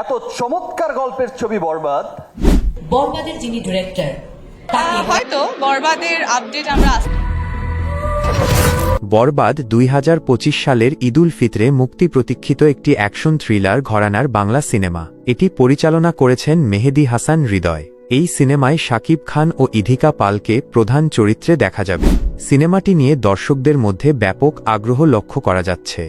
এত চমৎকার গল্পের ছবি বরবাদ, বরবাদের যিনি ডিরেক্টর হয়তো বরবাদের আপডেট আমরা বরবাদ ২০২৫ সালের ঈদুল ফিতরে মুক্তি প্রতীক্ষিত একটি অ্যাকশন থ্রিলার ঘরানার বাংলা সিনেমা। এটি পরিচালনা করেছেন মেহেদী হাসান হৃদয়। এই সিনেমায় শাকিব খান ও ইধিকা পালকে প্রধান চরিত্রে দেখা যাবে। সিনেমাটি নিয়ে দর্শকদের মধ্যে ব্যাপক আগ্রহ লক্ষ্য করা যাচ্ছে।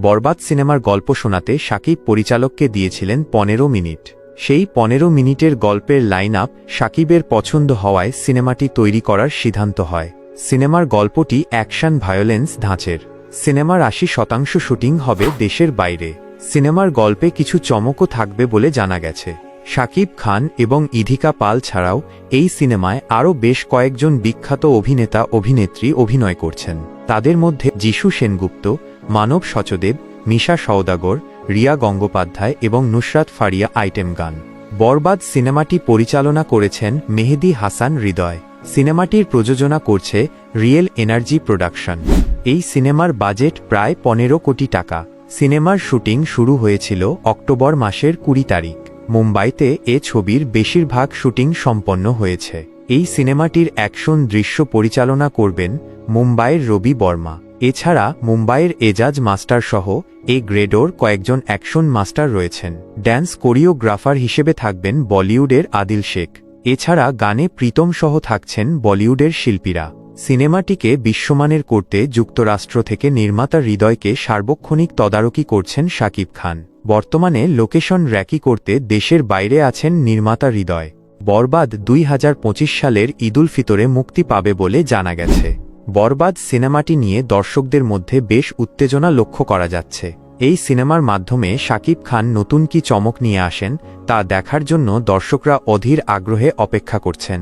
বরবাদ সিনেমার গল্প শোনাতে শাকিব পরিচালককে দিয়েছিলেন ১৫ মিনিট। সেই ১৫ মিনিটের গল্পের লাইন আপ শাকিবের পছন্দ হওয়ায় সিনেমাটি তৈরি করার সিদ্ধান্ত হয়। সিনেমার গল্পটি অ্যাকশন ভায়োলেন্স ধাঁচের। সিনেমার ৮০% শুটিং হবে দেশের বাইরে। সিনেমার গল্পে কিছু চমকও থাকবে বলে জানা গেছে। শাকিব খান এবং ইধিকা পাল ছাড়াও এই সিনেমায় আরও বেশ কয়েকজন বিখ্যাত অভিনেতা অভিনেত্রী অভিনয় করছেন। তাদের মধ্যে যিশু সেনগুপ্ত, মানব সচদেব, মিশা সওদাগর, রিয়া গঙ্গোপাধ্যায় এবং নুসরাত ফারিয়া আইটেম গান। বরবাদ সিনেমাটি পরিচালনা করেছেন মেহেদী হাসান হৃদয়। সিনেমাটির প্রযোজনা করছে রিয়েল এনার্জি প্রোডাকশন। এই সিনেমার বাজেট প্রায় ১৫ কোটি টাকা। সিনেমার শুটিং শুরু হয়েছিল অক্টোবর মাসের ২০ তারিখ। মুম্বাইতে এ ছবির বেশিরভাগ শুটিং সম্পন্ন হয়েছে। এই সিনেমাটির অ্যাকশন দৃশ্য পরিচালনা করবেন মুম্বাইয়ের রবি বর্মা। এছাড়া মুম্বাইয়ের এজাজ মাস্টার সহ এ গ্রেডোর কয়েকজন অ্যাকশন মাস্টার রয়েছেন। ড্যান্স কোরিওগ্রাফার হিসেবে থাকবেন বলিউডের আদিল শেখ। এছাড়া গানে প্রীতম সহ থাকছেন বলিউডের শিল্পীরা। সিনেমাটিকে বিশ্বমানের করতে যুক্তরাষ্ট্র থেকে নির্মাতা হৃদয়কে সার্বক্ষণিক তদারকি করছেন শাকিব খান। বর্তমানে লোকেশন র্যাকি করতে দেশের বাইরে আছেন নির্মাতা হৃদয়। বরবাদ ২০২৫ সালের ঈদুল ফিতরে মুক্তি পাবে বলে জানা গেছে। বরবাদ সিনেমাটি নিয়ে দর্শকদের মধ্যে বেশ উত্তেজনা লক্ষ্য করা যাচ্ছে। এই সিনেমার মাধ্যমে শাকিব খান নতুন কি চমক নিয়ে আসেন তা দেখার জন্য দর্শকরা অধীর আগ্রহে অপেক্ষা করছেন।